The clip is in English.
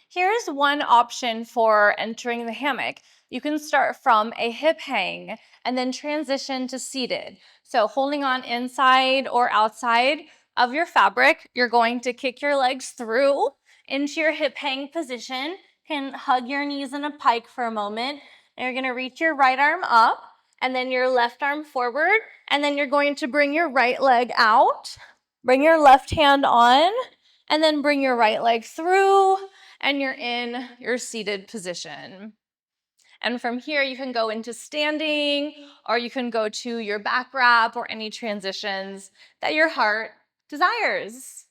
Here's one option for entering the hammock. You can start from a hip hang and then transition to seated. So holding on inside or outside of your fabric, you're going to kick your legs through into your hip hang position. You can hug your knees in a pike for a moment. And you're going to reach your right arm up and then your left arm forward. And then you're going to bring your right leg out, bring your left hand on, and then bring your right leg through, and you're in your seated position. And from here, you can go into standing, or you can go to your back wrap or any transitions that your heart desires.